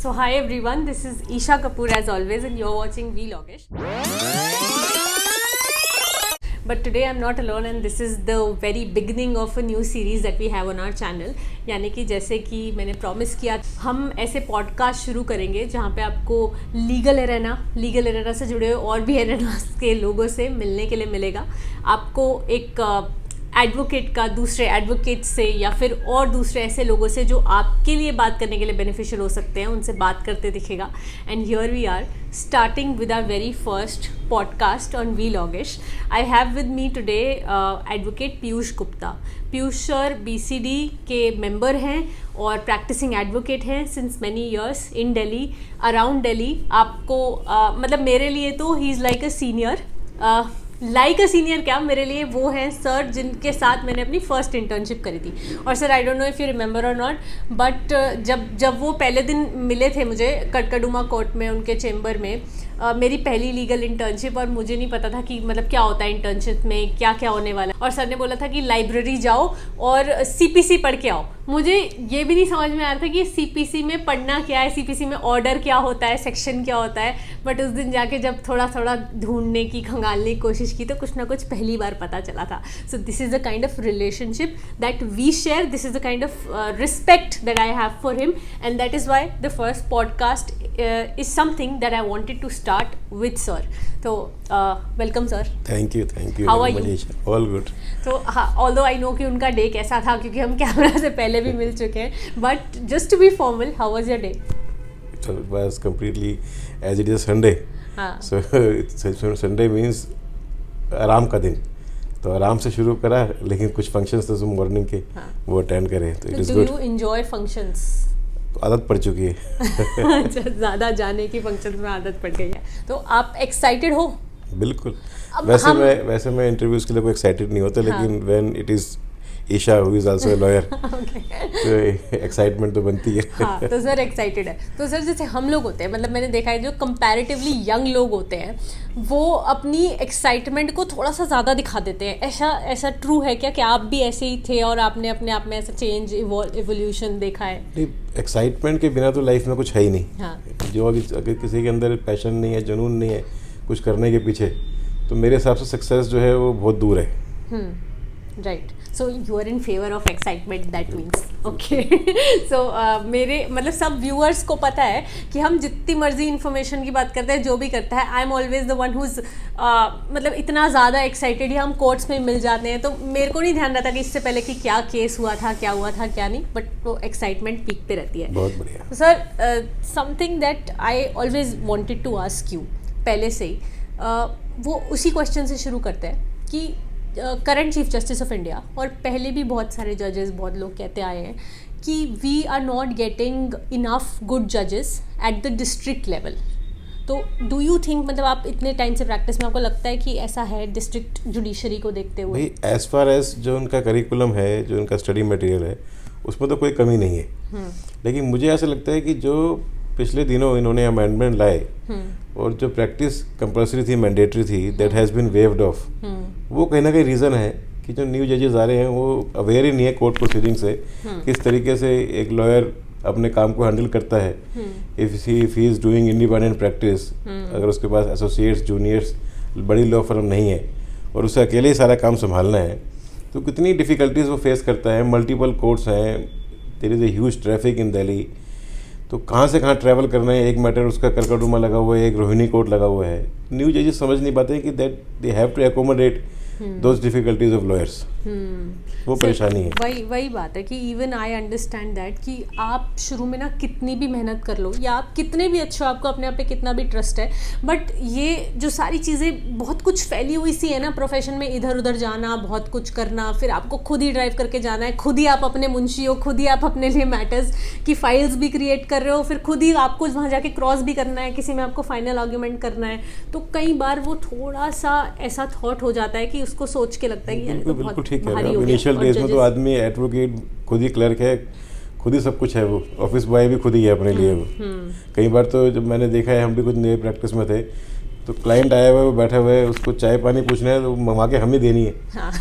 So hi everyone, this is Isha Kapoor as always and you're watching Vlogish. But today I'm not alone and this is the very beginning of a new series that we have on our channel. यानी कि जैसे कि मैंने promise किया हम ऐसे podcast शुरू करेंगे जहाँ पे आपको लीगल एरेना से जुड़े हुए और भी एरेनास के लोगों से मिलने के लिए मिलेगा. आपको एक एडवोकेट का दूसरे एडवोकेट से या फिर और दूसरे ऐसे लोगों से जो आपके लिए बात करने के लिए बेनिफिशियल हो सकते हैं उनसे बात करते दिखेगा. And here we are starting with our very first podcast on Vlogish. I have with me today advocate Piyush Gupta. Piyush sir BCD के मेंबर हैं और प्रैक्टिसिंग एडवोकेट हैं since many years in Delhi, around Delhi. आपको मतलब मेरे लिए तो he is like a senior, like a senior क्या, मेरे लिए वो हैं सर जिनके साथ मैंने अपनी फ़र्स्ट इंटर्नशिप करी थी. और sir I don't know if you remember और नॉट, बट जब वो पहले दिन मिले थे मुझे कटकड़ुमा कोर्ट में उनके चेम्बर में, मेरी पहली लीगल इंटर्नशिप, और मुझे नहीं पता था कि मतलब क्या होता है इंटर्नशिप में, क्या क्या होने वाला है. और सर ने बोला था कि लाइब्रेरी जाओ और CPC पढ़ के आओ. मुझे ये भी नहीं समझ में आ रहा था कि CPC में पढ़ना क्या है, CPC में ऑर्डर क्या होता है, सेक्शन क्या होता है. बट उस दिन जाके जब थोड़ा थोड़ा ढूंढने की, खंगालने की कोशिश की तो कुछ ना कुछ पहली बार पता चला था. So this is the kind of relationship that we share, this is the kind of respect that I have for him, and that is why the first podcast is something that I wanted to start with sir. So welcome sir. Thank you. How are you? All good. So although I know कि उनका day कैसा था क्योंकि हम camera से पहले भी मिल चुके हैं, but just to be formal, how was your day? So it was completely as it is Sunday. So Sunday means आराम का दिन, तो आराम से शुरू करा, लेकिन कुछ फंक्शंस थे मॉर्निंग के, वो अटेंड करे. तो it is good. Do you enjoy functions? तो आदत पड़ चुकी है. अच्छा, ज़्यादा जाने की फंक्शन में आदत पड़ गई है. तो आप एक्साइटेड हो? बिल्कुल. वैसे मैं इंटरव्यूज के लिए कोई एक्साइटेड नहीं होता, लेकिन when it is Isha who is also a lawyer, तो एक्साइटमेंट तो बनती है. हाँ, तो सर एक्साइटेड है. तो सर जैसे हम लोग होते हैं, मतलब मैंने देखा है जो कंपैरेटिवली यंग लोग होते हैं वो अपनी एक्साइटमेंट को थोड़ा सा ज़्यादा दिखा देते हैं. ऐसा ट्रू है क्या कि आप भी ऐसे ही थे और आपने अपने आप में ऐसा चेंज इवोल्यूशन देखा है? नहीं, एक्साइटमेंट के बिना तो लाइफ में कुछ है ही नहीं. हाँ. जो अगर किसी के अंदर पैशन नहीं है, जुनून नहीं है कुछ करने के पीछे, तो मेरे हिसाब से सक्सेस जो है वो बहुत दूर है. Right. So you are in favour of excitement, that means okay. So मेरे मतलब सब व्यूअर्स को पता है कि हम जितनी मर्जी इन्फॉर्मेशन की बात करते हैं, जो भी करता है, I am always the one whose मतलब इतना ज़्यादा एक्साइटेड, या हम कोर्ट्स में मिल जाते हैं तो मेरे को नहीं ध्यान रहता कि इससे पहले कि क्या केस हुआ था क्या नहीं, बट वो एक्साइटमेंट पीक पे रहती है. बहुत बढ़िया. Sir something that I always wanted to ask you पहले से ही, वो उसी क्वेश्चन से शुरू करते हैं कि current chief justice of India और पहले भी बहुत सारे जजेस, बहुत लोग कहते आए हैं कि we are not getting enough good जजेस एट द डिस्ट्रिक्ट लेवल. तो डू यू थिंक, मतलब आप इतने टाइम से प्रैक्टिस में, आपको लगता है कि ऐसा है डिस्ट्रिक्ट जुडिशरी को देखते हुए? भाई एज फार एज जो उनका करिकुलम है, जो उनका स्टडी मटेरियल है, उसमें तो कोई कमी नहीं है. लेकिन मुझे ऐसा लगता है कि जो पिछले दिनों इन्होंने अमेंडमेंट लाए और जो प्रैक्टिस कंपल्सरी थी, मैंडेटरी थी, that has been waived off, वो कहीं ना कहीं रीज़न है कि जो न्यू जजेस आ रहे हैं वो अवेयर ही नहीं है कोर्ट प्रोसीडिंग से किस तरीके से एक लॉयर अपने काम को हैंडल करता है. If he is doing independent practice, अगर उसके पास एसोसिएट्स, जूनियर्स, बड़ी लॉ फर्म नहीं है और उसे अकेले ही सारा काम संभालना है, तो कितनी डिफ़िकल्टीज़ वो फेस करता है. मल्टीपल कोर्ट्स हैं, there is a huge traffic in Delhi, तो कहाँ से कहाँ ट्रैवल करना है. एक मैटर उसका कड़कड़ुमा लगा हुआ है, एक रोहिणी कोर्ट लगा हुआ है. न्यू जजेस समझ नहीं पाते कि that they have to accommodate those difficulties of lawyers. वो परेशानी है. वही बात है कि इवन आई अंडरस्टैंड दैट कि आप शुरू में ना कितनी भी मेहनत कर लो या आप कितने भी अच्छे हो, आपको अपने आप पे कितना भी ट्रस्ट है, बट ये जो सारी चीज़ें बहुत कुछ फैली हुई सी है ना प्रोफेशन में, इधर उधर जाना, बहुत कुछ करना, फिर आपको खुद ही ड्राइव करके जाना है, खुद ही आप अपने मुंशी हो, खुद ही आप अपने लिए मैटर्स की फाइल्स भी क्रिएट कर रहे हो, फिर खुद ही आपको वहाँ जाके क्रॉस भी करना है, किसी में आपको फाइनल आर्ग्यूमेंट करना है. तो कई बार वो थोड़ा सा ऐसा थॉट हो जाता है कि उसको सोच के लगता है कि यार तो बहुत भारी हो गया. इनिशियल डेज में तो आदमी एडवोकेट खुद ही क्लर्क है, खुद ही सब कुछ है, वो ऑफिस बॉय भी खुद ही है अपने लिए. वो कई बार तो जब मैंने देखा है, हम भी कुछ नए प्रैक्टिस में थे, तो क्लाइंट आया हुआ है, वो बैठा हुआ है, उसको चाय पानी पूछना है तो मंगा के हम ही देनी है.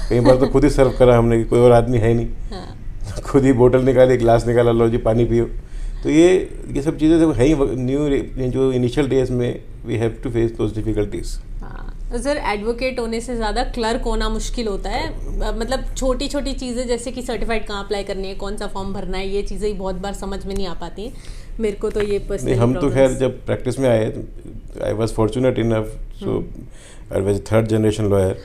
कई बार तो खुद ही सर्व करा हमने, कोई और आदमी है नहीं. खुद ही बोतल निकाली, गिलास निकाला, लो जी पानी पियो. तो ये सब चीज़ें तो है ही, न्यू जो इनिशियल डेज में we have to face those difficulties. हाँ सर, एडवोकेट होने से ज़्यादा क्लर्क होना मुश्किल होता है। मतलब छोटी छोटी चीज़ें जैसे कि सर्टिफाइड कहाँ अप्लाई करनी है, कौन सा फॉर्म भरना है, ये चीज़ें बहुत बार समझ में नहीं आ पाती हैं मेरे को। तो ये पर्सनली हम तो खैर जब प्रैक्टिस में आए, I was fortunate enough, so I was 3rd generation lawyer.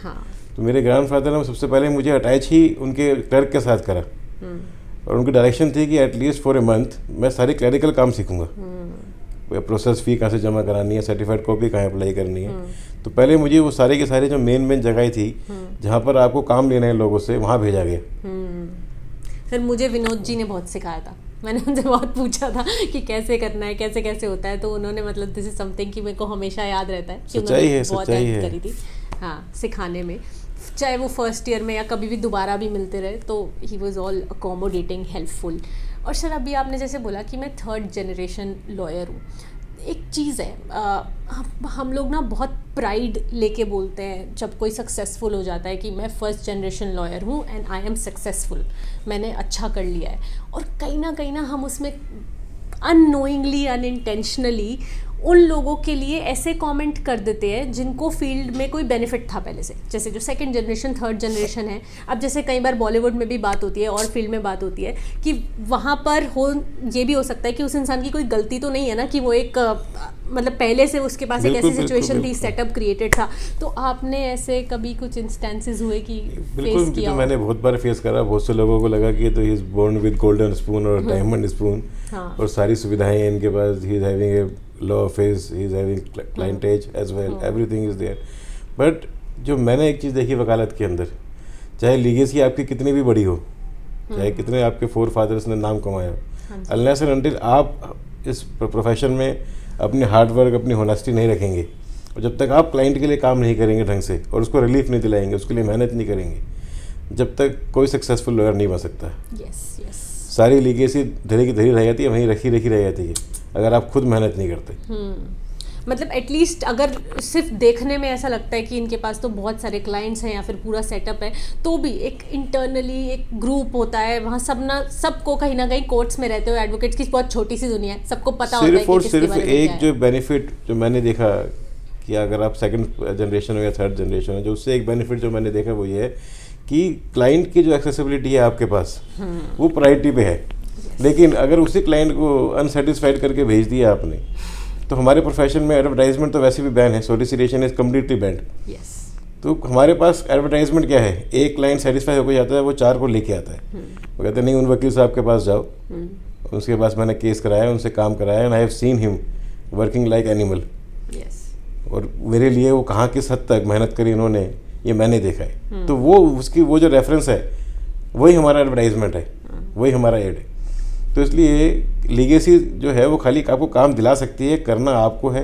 तो मेरे ग्रैंडफादर ने सबसे पहले मुझे अटैच ही उनके क्लर्क के साथ करा, और उनकी डायरेक्शन थी कि एटलीस्ट फॉर ए मंथ मैं सारे क्लरिकल काम सीखूंगा। प्रोसेस फ़ी कहाँ से जमा करानी है, सर्टिफाइड कॉपी कहाँ अप्लाई करनी है। तो पहले मुझे वो सारे के सारे जो मेन जगह थी जहाँ पर आपको काम लेना है लोगों से, वहाँ भेजा गया। सर मुझे विनोद जी ने बहुत सिखाया था। मैंने उनसे बहुत पूछा था कि कैसे करना है, कैसे कैसे होता है, तो उन्होंने मतलब दिस इज समथिंग कि मेरे को हमेशा याद रहता है कि उन्होंने बहुत हेल्प करी थी हाँ सिखाने में, चाहे वो फर्स्ट ईयर में या कभी भी दोबारा भी मिलते रहे, तो he was all accommodating, helpful. और सर अभी आपने जैसे बोला कि मैं 3rd जनरेशन लॉयर हूँ, एक चीज़ है हम लोग ना बहुत प्राइड लेके बोलते हैं जब कोई सक्सेसफुल हो जाता है कि मैं 1st जनरेशन लॉयर हूँ एंड आई एम सक्सेसफुल, मैंने अच्छा कर लिया है। और कहीं ना हम उसमें अननोइंगली, अनइंटेंशनली उन लोगों के लिए ऐसे कमेंट कर देते हैं जिनको फील्ड में कोई बेनिफिट था पहले से, जैसे जो 2nd जनरेशन 3rd जनरेशन है। अब जैसे कई बार बॉलीवुड में भी बात होती है और फील्ड में बात होती है कि वहाँ पर ये भी हो सकता है कि उस इंसान की कोई गलती तो नहीं है ना, कि वो एक मतलब पहले से उसके पास एक ऐसी सिचुएशन थी, सेटअप क्रिएटेड था। तो आपने ऐसे कभी कुछ इंस्टेंसेस हुए कि बिल्कुल फेस किया? मैंने बहुत बार फेस करा। बहुत से लोगों को लगा कि तो he is born with golden spoon और डायमंड स्पून, और सारी सुविधाएं हैं इनके पास, he is having a law office, he is having clientage as well, everything is there. But जो मैंने एक चीज़ देखी वकालत के अंदर, चाहे लीगेसी आपकी कितनी भी बड़ी हो, चाहे कितने आपके फोर फादर्स ने नाम कमाया हो, अनलेस एंड अनटिल आप इस प्रोफेशन में अपनी हार्डवर्क, अपनी होनेस्टी नहीं रखेंगे, और जब तक आप क्लाइंट के लिए काम नहीं करेंगे ढंग से और उसको रिलीफ नहीं दिलाएंगे, उसके लिए मेहनत नहीं करेंगे, जब तक कोई सक्सेसफुल लॉयर नहीं बन सकता। सारी लीगेसी धीरे की धीरे रह जाती है, वहीं रखी रह जाती है, अगर आप खुद मेहनत नहीं करते। मतलब एटलीस्ट अगर सिर्फ देखने में ऐसा लगता है कि इनके पास तो बहुत सारे क्लाइंट्स हैं या फिर पूरा सेटअप है, तो भी एक इंटरनली एक ग्रुप होता है वहाँ, सबको कहीं ना कहीं कोर्ट्स में रहते हो एडवोकेट्स की बहुत छोटी सी दुनिया है, सबको पता होता है कि सिर्फ एक जो बेनिफिट जो मैंने देखा कि अगर आप 2nd जनरेशन हो या 3rd जनरेशन हो, जो उससे एक बेनिफिट जो मैंने देखा वो ये है कि क्लाइंट की जो एक्सेसिबिलिटी है आपके पास वो प्रायोरिटी पे है। लेकिन अगर उसी क्लाइंट को अनसेटिस्फाइड करके भेज दिया आपने, तो हमारे प्रोफेशन में एडवर्टाइजमेंट तो वैसे भी बैन है, सोलिसिटेशन इज कम्प्लीटली बैंड। तो हमारे पास एडवर्टाइजमेंट क्या है, एक क्लाइंट सेटिस्फाई होकर जाता है, वो 4 को लेके आता है। वो कहते हैं नहीं, उन वकील साहब के पास जाओ, उसके पास मैंने केस कराया, उनसे काम कराया, and I have seen him working like animal, और मेरे लिए वो कहाँ किस हद तक मेहनत करी उन्होंने, ये मैंने देखा है। तो वो उसकी वो जो रेफरेंस है वही हमारा एडवर्टाइजमेंट है, वही हमारा एड है। तो इसलिए लीगेसी जो है वो खाली आपको काम दिला सकती है, करना आपको है,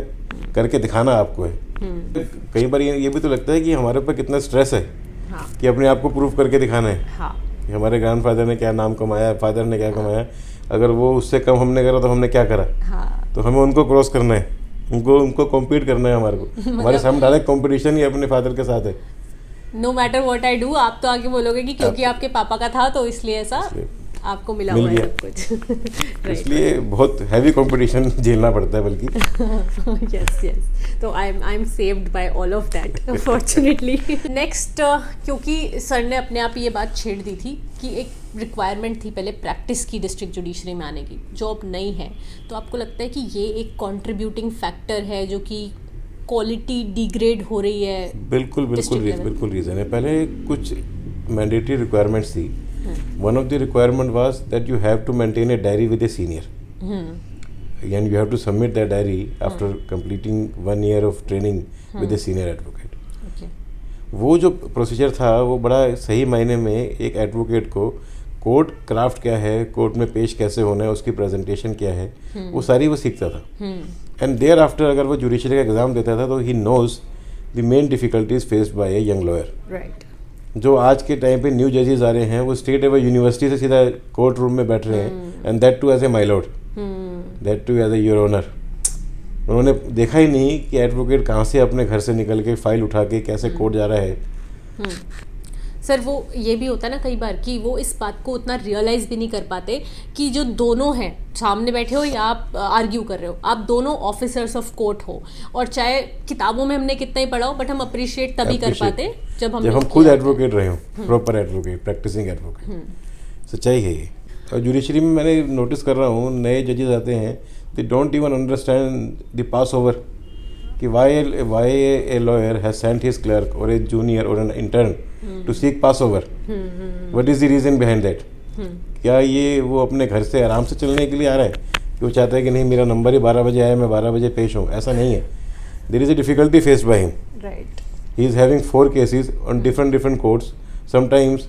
करके दिखाना आपको है। कई बार ये भी तो लगता है कि हमारे ऊपर कितना स्ट्रेस है कि अपने आप को प्रूव करके दिखाना है कि हमारे ग्रैंडफादर ने क्या नाम कमाया, फादर ने क्या कमाया, अगर वो उससे कम हमने करा तो हमने क्या करा। तो हमें उनको क्रॉस करना है, उनको कॉम्पीट करना है हमारे को। हमारे सामने डायरेक्ट कॉम्पिटिशन ही अपने फादर के साथ है। No matter what I do, आप तो आगे बोलोगे कि क्योंकि आपके पापा का था तो इसलिए ऐसा आपको मिला हुआ है सब कुछ। इसलिए बहुत हैवी कंपटीशन झेलना पड़ता है बल्कि। यस तो I am saved by all of that fortunately. Next, क्योंकि सर ने अपने आप ये बात छेड़ दी थी कि एक रिक्वायरमेंट थी पहले प्रैक्टिस की डिस्ट्रिक्ट जुडिशरी में आने की, जॉब नहीं है, तो आपको लगता है कि ये एक कंट्रीब्यूटिंग फैक्टर है जो कि क्वालिटी डिग्रेड हो रही है? बिल्कुल रीज़न है। पहले कुछ मैंडेटरी रिक्वायरमेंट्स थी। One of the requirement was that you have to maintain a diary with a senior, and you have to submit that diary after completing 1 year of training with a senior advocate. वो जो procedure था वो बड़ा सही मायने में एक advocate को कोर्ट क्राफ्ट क्या है, कोर्ट में पेश कैसे होना है, उसकी प्रेजेंटेशन क्या है, वो सारी वो सीखता था। एंड देयर आफ्टर अगर वो जुडिशरी का एग्जाम देता था तो he knows the main difficulties faced by a young lawyer. जो आज के टाइम पे न्यू जजेस आ रहे हैं वो स्टेट लेवल यूनिवर्सिटी से सीधा कोर्ट रूम में बैठ रहे हैं, and that too as a my lord, that too as a your honour. उन्होंने देखा ही नहीं कि एडवोकेट कहाँ से अपने घर से निकल के फाइल उठा के कैसे कोर्ट जा रहा है। सर वो ये भी होता है ना कई बार कि वो इस बात को उतना रियलाइज भी नहीं कर पाते कि जो दोनों हैं, सामने बैठे हो या आप आर्ग्यू कर रहे हो, आप दोनों ऑफिसर्स ऑफ कोर्ट हो, और चाहे किताबों में हमने कितना ही पढ़ा हो बट हम अप्रिशिएट तभी कर पाते जब हम खुद एडवोकेट रहे हो, प्रॉपर एडवोकेट, प्रैक्टिसिंग एडवोकेट। सच्चाई है ये। और जुडिशरी में मैंने नोटिस कर रहा हूँ, नए जजेस आते हैं, they don't even understand the pass over, कि why a lawyer has sent his clerk or a junior or an intern to seek passover. What is the reason behind that? क्या ये वो अपने घर से आराम से चलने के लिए आ रहा है कि वो चाहता है कि नहीं मेरा नंबर ही 12 बजे आया, मैं 12 बजे पेश हूँ? ऐसा नहीं है। There is a difficulty faced by him. Right. He is having 4 cases on different courts. Sometimes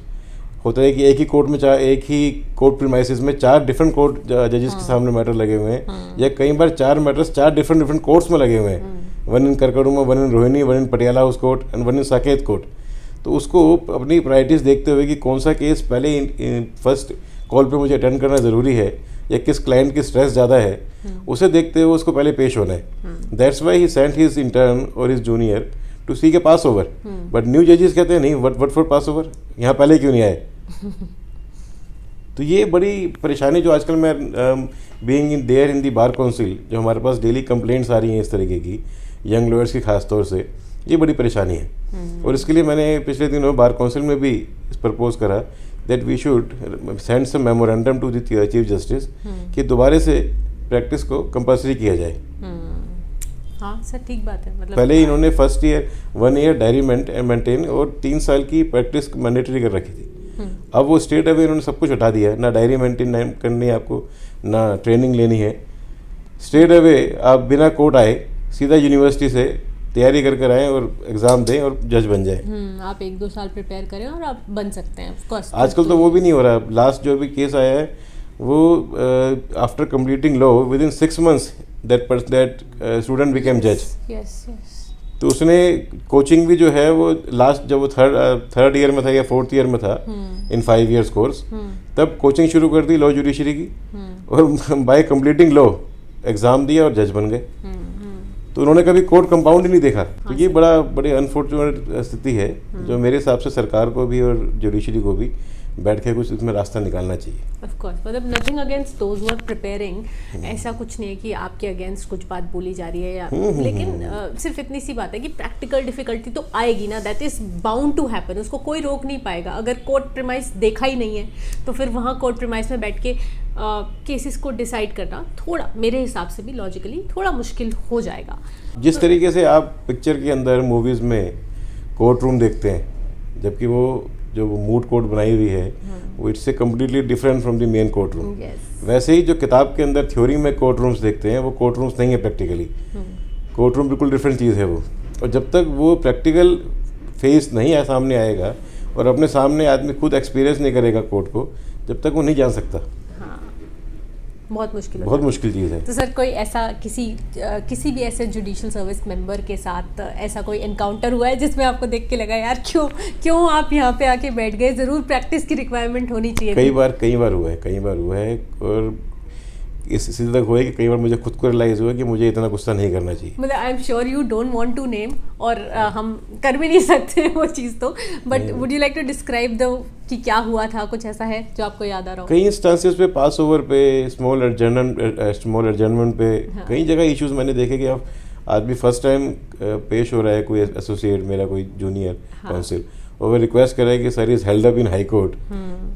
होता है कि एक ही कोर्ट में एक ही कोर्ट प्रीमाइसेस में 4 डिफरेंट कोर्ट जजेस के सामने मैटर लगे हुए हैं, या कई बार 4 मैटर्स 4 डिफरेंट कोर्ट्स में लगे हुए हैं, one in Karkardooma, one in Rohini, one in Patiala House Court and one in Saket Court. तो उसको अपनी प्रायोरिटीज़ देखते हुए कि कौन सा केस पहले फर्स्ट कॉल पे मुझे अटेंड करना ज़रूरी है या किस क्लाइंट की स्ट्रेस ज़्यादा है, उसे देखते हुए उसको पहले पेश होना है। That's why he sent his intern और हिज जूनियर टू सी के पास ओवर। बट न्यू जजेस कहते हैं नहीं, वट फॉर पास ओवर, यहाँ पहले क्यों नहीं आए? तो ये बड़ी परेशानी जो आजकल मैं being in there in the bar council, जो हमारे पास डेली कंप्लेंट्स आ रही हैं इस तरीके की यंग लॉयर्स की खास तौर से, ये बड़ी परेशानी है। और इसके लिए मैंने पिछले दिनों बार काउंसिल में भी प्रपोज करा that we should send some memorandum to the chief justice कि दोबारा से प्रैक्टिस को कंपल्सरी किया जाए। हाँ सर, ठीक बात है। मतलब पहले इन्होंने first year 1 year diary maintain और 3 साल की प्रैक्टिस मैंडेटरी कर रखी थी। अब वो स्टेट अवे इन्होंने सब कुछ हटा दिया है, ना डायरी मेंटेन करनी है आपको, ना ट्रेनिंग लेनी है। स्टेट अवे आप बिना कोर्ट आए सीधा यूनिवर्सिटी से तैयारी कर आए और एग्जाम दें और जज बन जाए। आप 1-2 साल प्रिपेयर करें और आप बन सकते हैं। ऑफ कोर्स आजकल तो वो भी नहीं हो रहा। लास्ट जो भी केस आया है वो after completing law with in 6 months that student became जज। यस। तो उसने कोचिंग भी जो है वो लास्ट जब वो थर्ड ईयर में था या 4th ईयर में था इन 5 years कोर्स, तब कोचिंग शुरू कर दी लॉ जुडिशरी की, और बाय कंप्लीटिंग लॉ एग्जाम दिया और जज बन गए। तो उन्होंने कभी कोर्ट कंपाउंड ही नहीं देखा। तो ये बड़ी अनफॉर्चुनेट स्थिति है, जो मेरे हिसाब से सरकार को भी और जुडिशरी को भी बैठ के कुछ इसमें रास्ता निकालना चाहिए। ऑफ कोर्स, मतलब nothing against those who are preparing, ऐसा कुछ नहीं है कि आपके अगेंस्ट कुछ बात बोली जा रही है या लेकिन सिर्फ इतनी सी बात है कि प्रैक्टिकल डिफिकल्टी तो आएगी ना, that is bound to happen, उसको कोई रोक नहीं पाएगा। अगर कोर्ट प्रीमाइस देखा ही नहीं है तो फिर वहाँ कोर्ट प्रीमाइस में बैठ के केसेस को डिसाइड करना थोड़ा मेरे हिसाब से भी लॉजिकली थोड़ा मुश्किल हो जाएगा। जिस तरीके से आप पिक्चर के अंदर मूवीज़ में कोर्ट रूम देखते हैं, जबकि वो जो मूड कोर्ट बनाई हुई है वो it's a completely different from the main court room. वैसे ही जो किताब के अंदर थ्योरी में कोर्ट रूम्स देखते हैं वो कोर्ट रूम्स नहीं है प्रैक्टिकली। कोर्ट रूम बिल्कुल डिफरेंट चीज़ है वो। और जब तक वो प्रैक्टिकल फेस नहीं सामने आएगा और अपने सामने आदमी खुद एक्सपीरियंस नहीं करेगा कोर्ट को, जब तक वो नहीं जान सकता। बहुत मुश्किल चीज़ है। तो सर कोई ऐसा किसी भी ऐसे जुडिशियल सर्विस मेंबर के साथ ऐसा कोई एनकाउंटर हुआ है जिसमें आपको देख के लगा यार क्यों आप यहाँ पे आके बैठ गए, ज़रूर प्रैक्टिस की रिक्वायरमेंट होनी चाहिए? कई बार हुआ है और इसी तक हुआ है कि कई बार मुझे खुद को रियलाइज़ हुआ कि मुझे इतना गुस्सा नहीं करना चाहिए। मतलब I am sure you don't want to name, और हम कर भी नहीं सकते वो चीज़ तो, but would you like to describe कि क्या हुआ था? कुछ ऐसा है जो आपको याद आ रहा हो? कई इंस्टेंसेस पे पास ओवर पे, स्मॉल एडजर्नमेंट पे, कई जगह इश्यूज मैंने देखे कि आप आदमी फर्स्ट टाइम पेश हो रहा है, कोई एसोसिएट मेरा कोई जूनियर काउंसिल, और वो रिक्वेस्ट कर रहा है कि sir is held up in high court,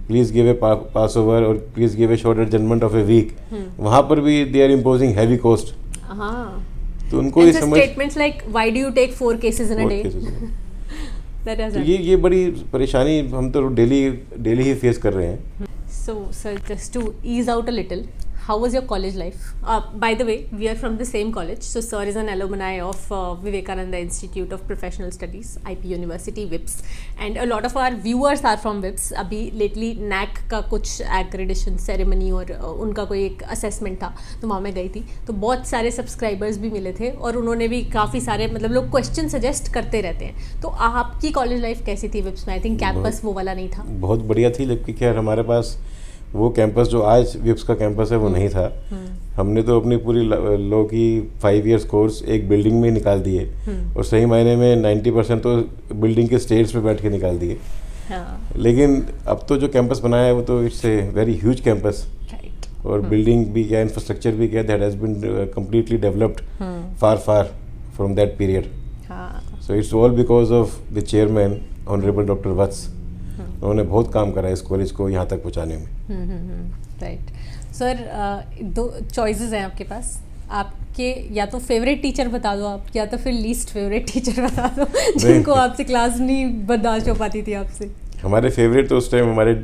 please give a pass over और please give a short adjournment of a week. वहाँ पर भी they are imposing heavy cost. तो उनको ये समझ statements like why do you take 4 cases in a day, तो ये बड़ी परेशानी हम तो डेली ही फेस कर रहे हैं। So sir, just to ease out a little, how was your college life? By the way, we are from the same college. So sir is an alumni of Vivekananda Institute of Professional Studies, IP University, WIPS, and a lot of our viewers are from WIPS. अभी lately NAC का कुछ accreditation ceremony और उनका कोई एक assessment था, तो वहाँ मैं गई थी, तो बहुत सारे सब्सक्राइबर्स भी मिले थे और उन्होंने भी काफ़ी सारे मतलब लोग क्वेश्चन सजेस्ट करते रहते हैं। तो आपकी कॉलेज लाइफ कैसी थी WIPS में? आई थिंक कैंपस वो वाला नहीं था। बहुत बढ़िया थी, जबकि खैर हमारे पास वो कैंपस जो आज विप्स का कैंपस है वो नहीं था। हमने तो अपनी पूरी लॉ की 5 years कोर्स एक बिल्डिंग में निकाल दिए, और सही मायने में 90% तो बिल्डिंग के स्टेयर्स पे बैठ के निकाल दिए। हाँ, लेकिन अब तो जो कैंपस बनाया है वो तो it's a very huge campus, right. और बिल्डिंग भी क्या, इंफ्रास्ट्रक्चर भी क्या, that has been completely developed far far from that period. हाँ, so it's all because of the chairman honourable doctor Vats. उन्होंने बहुत काम करा इस कॉलेज को यहाँ तक पहुँचाने में. राइट सर, दो चॉइसेस हैं आपके पास. आपके या तो फेवरेट टीचर बता दो आप, या तो फिर लीस्ट फेवरेट टीचर बता दो जिनको आपसे क्लास नहीं बर्दाश्त हो पाती थी आपसे. हमारे फेवरेट तो उस टाइम हमारे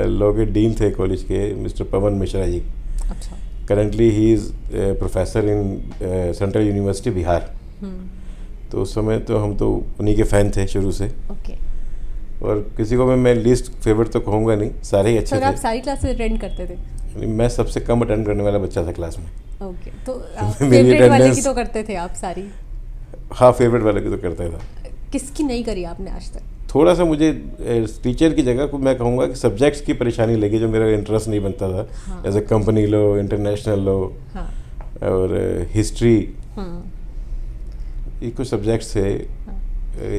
लॉ के डीन थे कॉलेज के, मिस्टर पवन मिश्रा जी. अच्छा. Currently he is professor in central university Bihar. तो उस समय तो हम तो उन्हीं के फ़ैन थे शुरू से. ओके. और किसी को मैं लिस्ट फेवरेट तो कहूँगा नहीं, सारे ही अच्छे सर थे. आप सारी क्लासेस अटेंड करते थे? मैं सबसे कम अटेंड करने वाला बच्चा था क्लास में. ओके. तो मेरी फेवरेट वाले की attendance- तो करते थे आप सारी? हाँ, फेवरेट वाले की तो करता था. किसकी नहीं करी आपने आज तक? थोड़ा सा मुझे टीचर की जगह को मैं कहूँगा कि सब्जेक्ट्स की परेशानी लगी, जो मेरा इंटरेस्ट नहीं बनता था. हाँ. जैसे कंपनी लॉ, इंटरनेशनल लॉ हाँ. और हिस्ट्री, हम्म. ये कुछ सब्जेक्ट्स थे,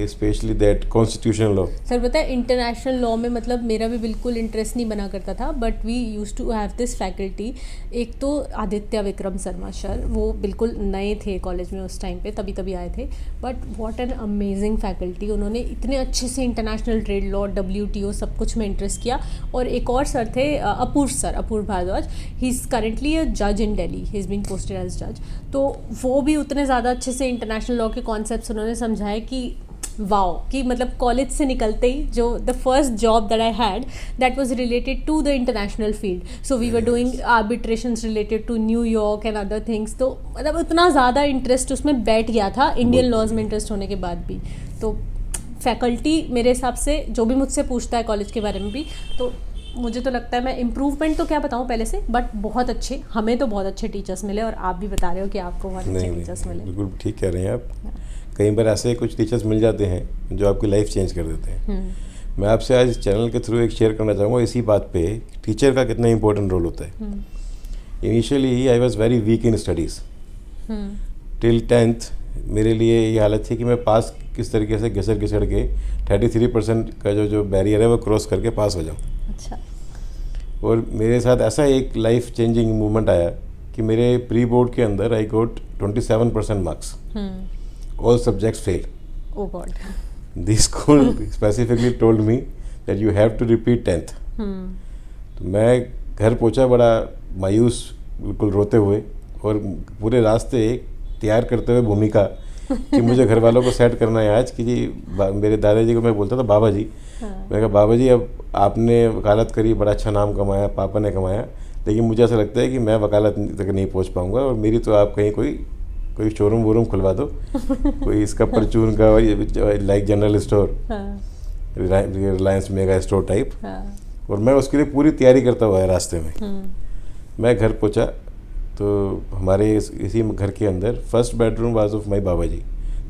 specially that constitutional law. Sir पता है इंटरनेशनल लॉ में मतलब मेरा भी बिल्कुल इंटरेस्ट नहीं बना करता था, but we use to have this faculty. एक तो आदित्य विक्रम शर्मा सर, वो बिल्कुल नए थे कॉलेज में उस टाइम पे, तभी तभी आए थे, but what an amazing faculty. उन्होंने इतने अच्छे से इंटरनेशनल ट्रेड लॉ, WTO सब कुछ में इंटरेस्ट किया. और एक और सर थे Apurva Bhardwaj, he is currently a जज in Delhi, he is being posted as जज. तो वो भी उतने ज़्यादा अच्छे से इंटरनेशनल लॉ के कॉन्सेप्ट्स उन्होंने समझाए कि वाओ, कि मतलब कॉलेज से निकलते ही जो the first job that I had that was related to the international field. So we were doing arbitrations related to New York and other things. तो मतलब उतना ज़्यादा इंटरेस्ट उसमें बैठ गया था इंडियन लॉज में इंटरेस्ट होने के बाद भी. तो फैकल्टी मेरे हिसाब से जो भी मुझसे पूछता है कॉलेज के बारे में भी, तो मुझे तो लगता है, मैं इम्प्रूवमेंट तो क्या बताऊँ पहले से, बट बहुत अच्छे, हमें तो बहुत अच्छे टीचर्स मिले. और आप भी बता रहे हो कि आपको बहुत अच्छे टीचर्स मिले. बिल्कुल ठीक कह रहे हैं आप. कई बार ऐसे कुछ टीचर्स मिल जाते हैं जो आपकी लाइफ चेंज कर देते हैं. मैं आपसे आज इस चैनल के थ्रू एक शेयर करना चाहूँगा इसी बात पे, टीचर का कितना इंपॉर्टेंट रोल होता है. Initially I was very weak in studies till 10th. मेरे लिए ये हालत थी कि मैं पास किस तरीके से घिसड़ के 33% का जो बैरियर है वो क्रॉस करके पास हो जाऊँ. अच्छा. और मेरे साथ ऐसा एक लाइफ चेंजिंग मूवमेंट आया कि मेरे प्री बोर्ड के अंदर I got 27% marks. All subjects failed. Oh God. The school specifically told me that you have to repeat 10th. तो मैं घर पहुंचा बड़ा मायूस, बिल्कुल रोते हुए, और पूरे रास्ते तैयार करते हुए भूमिका कि मुझे घर वालों को सेट करना है आज कि जी, मेरे दादाजी को मैं बोलता था बाबा जी. मैं कहा बाबा जी, अब आपने वकालत करी, बड़ा अच्छा नाम कमाया, पापा ने कमाया, लेकिन मुझे ऐसा लगता है कि मैं वकालत तक नहीं पहुंच पाऊंगा, और मेरी तो आप कहीं कोई शोरूम वोरूम खुलवा दो, कोई इसका परचून का, like general store, Reliance mega store type. और मैं उसके लिए पूरी तैयारी करता हुआ है रास्ते में. मैं घर पहुंचा तो हमारे इसी घर के अंदर first bedroom was of my बाबा जी.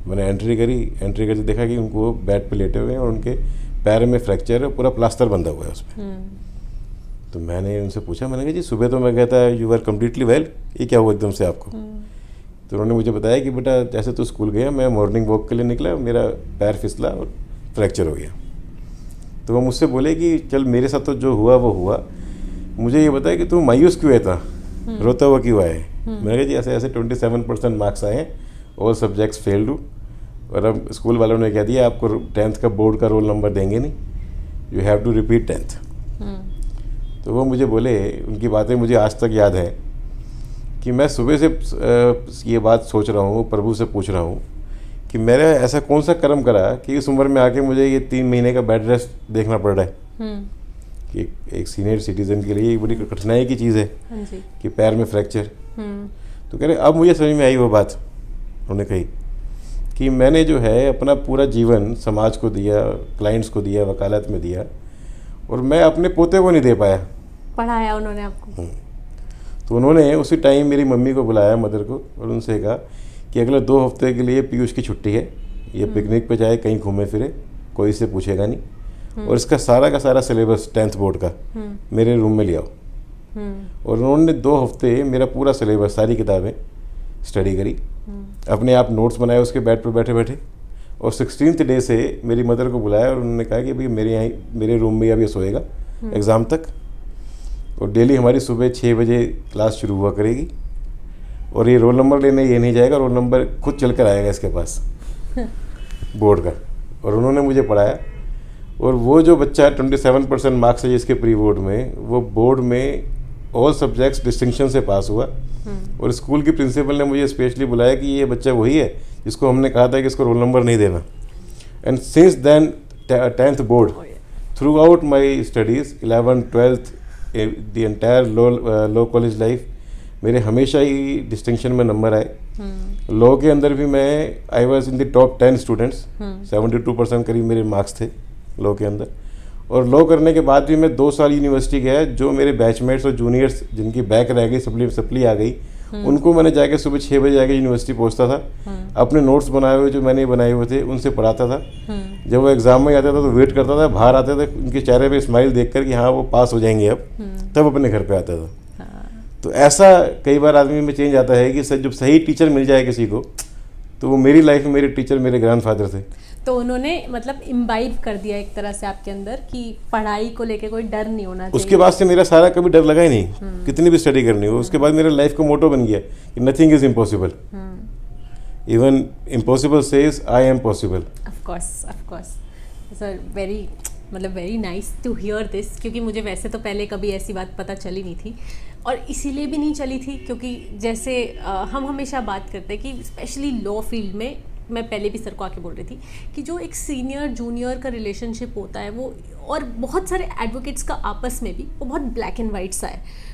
मैंने एंट्री करके देखा कि उनको बेड पे लेटे हुए हैं और उनके पैर में फ्रैक्चर है, पूरा प्लास्टर बंधा हुआ है उसमें. तो मैंने उनसे पूछा, मैंने कहा जी सुबह तो मैं कहता यू आर कम्प्लीटली वेल, ये क्या हुआ एकदम से आपको? तो उन्होंने मुझे बताया कि बेटा जैसे तू स्कूल गया, मैं मॉर्निंग वॉक के लिए निकला, मेरा पैर फिसला और फ्रैक्चर हो गया. तो वो मुझसे बोले कि चल मेरे साथ तो जो हुआ वो हुआ, मुझे ये बताया कि तू मायूस क्यों है, था रोता हुआ क्यों आए? मैंने कहा जी ऐसे 27% मार्क्स आए हैं, ऑल सब्जेक्ट्स फेल्ड हूँ, और अब स्कूल वालों ने कह दिया आपको 10th का बोर्ड का रोल नंबर देंगे नहीं, you have to repeat 10th. तो वो मुझे बोले, उनकी बातें मुझे आज तक याद हैं कि मैं सुबह से ये बात सोच रहा हूँ, प्रभु से पूछ रहा हूँ कि मैंने ऐसा कौन सा कर्म करा कि इस उम्र में आके मुझे ये 3 महीने का बेड रेस्ट देखना पड़ रहा है. कि एक सीनियर सिटीजन के लिए बड़ी कठिनाई की चीज़ है कि पैर में फ्रैक्चर. तो कह रहे अब मुझे समझ में आई वो बात उन्होंने कही कि मैंने जो है अपना पूरा जीवन समाज को दिया, क्लाइंट्स को दिया, वकालत में दिया, और मैं अपने पोते को नहीं दे पाया. पढ़ाया उन्होंने आपको? तो उन्होंने उसी टाइम मेरी मम्मी को बुलाया, मदर को, और उनसे कहा कि अगले 2 हफ्ते के लिए पीयूष की छुट्टी है, ये पिकनिक पे जाए, कहीं घूमे फिरे, कोई इससे पूछेगा नहीं, और इसका सारा का सारा सिलेबस 10th बोर्ड का मेरे रूम में ले आओ. और उन्होंने 2 हफ्ते मेरा पूरा सिलेबस, सारी किताबें स्टडी करी, अपने आप नोट्स बनाए उसके बेड पर बैठे बैठे, और 16th डे से मेरी मदर को बुलाया और उन्होंने कहा कि भाई मेरे रूम में अब ये सोएगा एग्ज़ाम तक, और डेली हमारी सुबह 6 बजे क्लास शुरू हुआ करेगी, और ये रोल नंबर लेने ये नहीं जाएगा, रोल नंबर खुद चल कर आएगा इसके पास बोर्ड का। और उन्होंने मुझे पढ़ाया, और वो जो बच्चा 27% मार्क्स है जिसके प्री बोर्ड में, वो बोर्ड में ऑल सब्जेक्ट्स डिस्टिंक्शन से पास हुआ। और स्कूल की प्रिंसिपल ने मुझे स्पेशली बुलाया कि ये बच्चा वही है जिसको हमने कहा था कि इसको रोल नंबर नहीं देना। And since then 10th board, throughout my studies 11th 12th the entire law college life, मेरे हमेशा ही डिस्टिंक्शन में नंबर आए। लॉ के अंदर भी मैं I was in the top 10 students, 72% करीब मेरे मार्क्स थे लॉ के अंदर। और लॉ करने के बाद भी मैं 2 साल यूनिवर्सिटी गया। जो मेरे बैचमेट्स और जूनियर्स जिनकी बैक रह गई, सप्ली आ गई, उनको मैंने जाके सुबह 6 बजे जाके यूनिवर्सिटी पहुंचता था, अपने नोट्स बनाए हुए जो मैंने बनाए हुए थे उनसे पढ़ाता था। जब वो एग्जाम में आता था तो वेट करता था, बाहर आते थे उनके चेहरे पे स्माइल देखकर कि हाँ वो पास हो जाएंगे अब, तब अपने घर पे आता था। तो ऐसा कई बार आदमी में चेंज आता है कि जब सही टीचर मिल जाए किसी को, तो वो मेरी लाइफ में मेरे टीचर मेरे ग्रैंडफादर थे। तो उन्होंने मतलब इम्बाइब कर दिया एक तरह से आपके अंदर कि पढ़ाई को लेके कोई डर नहीं होना चाहिए। उसके बाद से मेरा सारा कभी डर लगा ही नहीं, कितनी भी स्टडी करनी हो। उसके बाद मेरा लाइफ का मोटो बन गया कि nothing is impossible, even impossible says I am possible. Of course sir, very nice to hear this, क्योंकि मुझे वैसे तो पहले कभी ऐसी बात पता चली नहीं थी, और इसीलिए भी नहीं चली थी क्योंकि जैसे हम हमेशा बात करते हैं कि स्पेशली लॉ फील्ड में, मैं पहले भी सर को आके बोल रही थी कि जो एक सीनियर जूनियर का रिलेशनशिप होता है वो, और बहुत सारे एडवोकेट्स का आपस में भी, वो बहुत ब्लैक एंड वाइट सा है,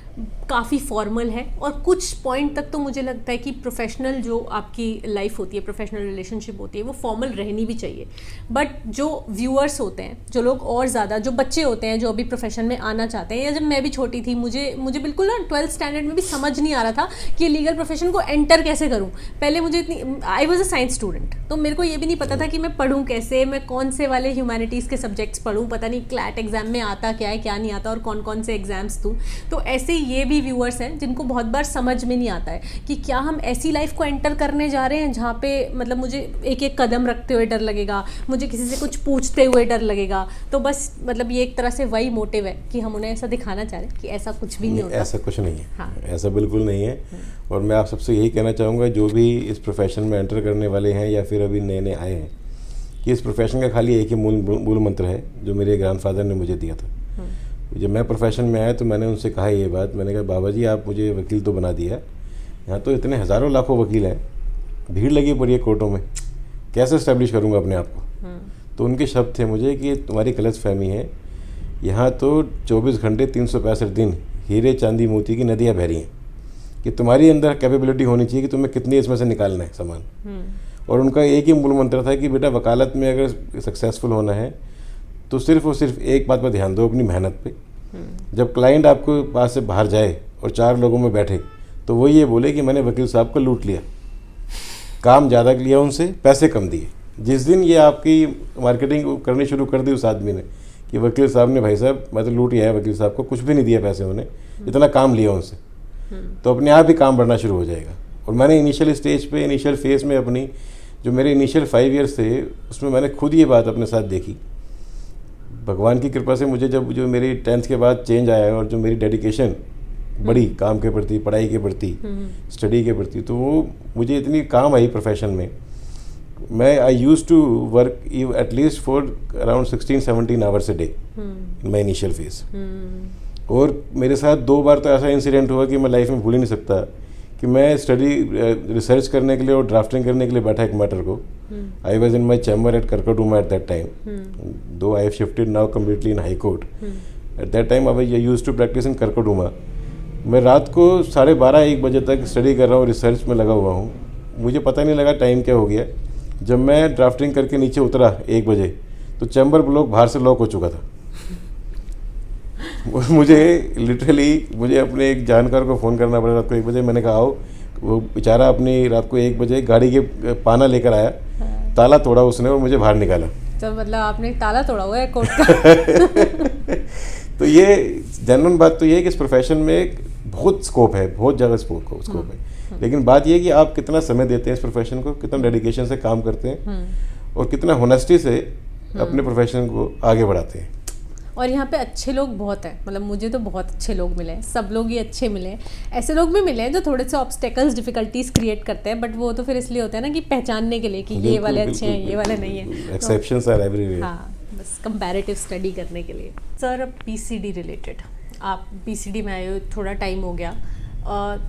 काफ़ी फॉर्मल है, और कुछ पॉइंट तक तो मुझे लगता है कि प्रोफेशनल जो आपकी लाइफ होती है, प्रोफेशनल रिलेशनशिप होती है, वो फॉर्मल रहनी भी चाहिए। बट जो व्यूअर्स होते हैं, जो लोग और ज़्यादा, जो बच्चे होते हैं जो अभी प्रोफेशन में आना चाहते हैं, या जब मैं भी छोटी थी, मुझे बिल्कुल ना 12th स्टैंडर्ड में भी समझ नहीं आ रहा था कि लीगल प्रोफेशन को एंटर कैसे करूँ। पहले मुझे I was a science student, तो मेरे को ये भी नहीं पता था कि मैं पढ़ूँ कैसे, मैं कौन से वाले ह्यूमैनिटीज़ के सब्जेक्ट्स पढ़ूँ, पता नहीं क्लैट एग्जाम में आता क्या है क्या नहीं आता, और कौन कौन से एग्जाम्स दूँ। तो ऐसे ये भी व्यूअर्स हैं जिनको बहुत बार समझ में नहीं आता है कि क्या हम ऐसी लाइफ को एंटर करने जा रहे हैं जहाँ पे मतलब मुझे एक एक कदम रखते हुए डर लगेगा, मुझे किसी से कुछ पूछते हुए डर लगेगा। तो बस मतलब ये एक तरह से वही मोटिव है कि हम उन्हें ऐसा दिखाना चाह रहे हैं कि ऐसा कुछ भी नहीं होता। ऐसा कुछ नहीं है। हाँ। ऐसा बिल्कुल नहीं है। और मैं आप सबसे यही कहना चाहूँगा, जो भी इस प्रोफेशन में एंटर करने वाले हैं या फिर अभी नए नए आए हैं, कि इस प्रोफेशन का खाली एक ही मूल मंत्र है जो मेरे ग्रैंडफादर ने मुझे दिया था। जब मैं प्रोफेशन में आया तो मैंने उनसे कहा ये बात, मैंने कहा बाबा जी आप मुझे वकील तो बना दिया, यहाँ तो इतने हज़ारों लाखों वकील हैं, भीड़ लगी पड़ी है कोर्टों में, कैसे इस्टेब्लिश करूँगा अपने आप को। तो उनके शब्द थे मुझे कि तुम्हारी गलतफहमी है, यहाँ तो 24 घंटे 365 दिन हीरे चांदी मोती की नदियाँ बह रही हैं, कि तुम्हारी अंदर कैपेबिलिटी होनी चाहिए कि तुम्हें कितनी इसमें से निकालना है सामान। और उनका एक ही मूल मंत्र था कि बेटा वकालत में अगर सक्सेसफुल होना है तो सिर्फ और सिर्फ एक बात पर ध्यान दो, अपनी मेहनत पे। जब क्लाइंट आपको पास से बाहर जाए और 4 लोगों में बैठे तो वो ये बोले कि मैंने वकील साहब को लूट लिया, काम ज़्यादा लिया उनसे, पैसे कम दिए। जिस दिन ये आपकी मार्केटिंग करनी शुरू कर दी उस आदमी ने कि वकील साहब ने, भाई साहब मैं तो लूट लिया है, वकील साहब को कुछ भी नहीं दिया पैसे, उन्हें इतना काम लिया उनसे, तो अपने आप ही काम बढ़ना शुरू हो जाएगा। और मैंने इनिशियल स्टेज पे, इनिशियल फेज में, अपनी जो मेरे इनिशियल 5 ईयर्स थे उसमें मैंने खुद ये बात अपने साथ देखी। भगवान की कृपा से मुझे जब जो मेरी 10th के बाद चेंज आया और जो मेरी डेडिकेशन बढ़ी काम के प्रति, पढ़ाई के प्रति, स्टडी के प्रति, तो वो मुझे इतनी काम आई प्रोफेशन में। मैं I use to work at least for around 16-17 hours a day in my initial phase. और मेरे साथ 2 बार तो ऐसा इंसिडेंट हुआ कि मैं लाइफ में भूल ही नहीं सकता कि मैं स्टडी रिसर्च करने के लिए और ड्राफ्टिंग करने के लिए बैठा एक मैटर को। I was in my chamber at Karkardooma at that time, though I have shifted now completely in high court. At that time I used to practice in Karkardooma. मैं रात को 12:30-1 बजे तक स्टडी कर रहा हूँ, रिसर्च में लगा हुआ हूँ, मुझे पता नहीं लगा टाइम क्या हो गया। जब मैं ड्राफ्टिंग करके नीचे उतरा 1 बजे तो चैम्बर ब्लॉक बाहर से लॉक हो चुका था। मुझे लिटरली मुझे अपने एक जानकार को फ़ोन करना पड़ा रात को 1 बजे। मैंने कहा आओ, वो बेचारा अपनी रात को 1 बजे गाड़ी के पाना लेकर आया, ताला तोड़ा उसने और मुझे बाहर निकाला। तो मतलब आपने ताला तोड़ा हुआ है कोर्ट का। तो ये जनरल बात तो ये है कि इस प्रोफेशन में बहुत स्कोप है, बहुत ज़्यादा स्कोप है। लेकिन बात ये है कि आप कितना समय देते हैं इस प्रोफेशन को, कितना डेडिकेशन से काम करते हैं। और कितना होनेस्टी से अपने प्रोफेशन को आगे बढ़ाते हैं। और यहाँ पे अच्छे लोग बहुत हैं, मतलब मुझे तो बहुत अच्छे लोग मिले हैं, सब लोग ही अच्छे मिले हैं। ऐसे लोग भी मिले हैं जो थोड़े से ऑब्स्टेकल्स डिफिकल्टीज क्रिएट करते हैं, बट वो तो फिर इसलिए होता है ना कि पहचानने के लिए कि ये वाले अच्छे हैं, ये वाले नहीं है। Exceptions are everywhere. हाँ, बस कंपैरेटिव स्टडी करने के लिए। सर, अब पीसीडी रिलेटेड, आप पीसीडी में आए हो, थोड़ा टाइम हो गया,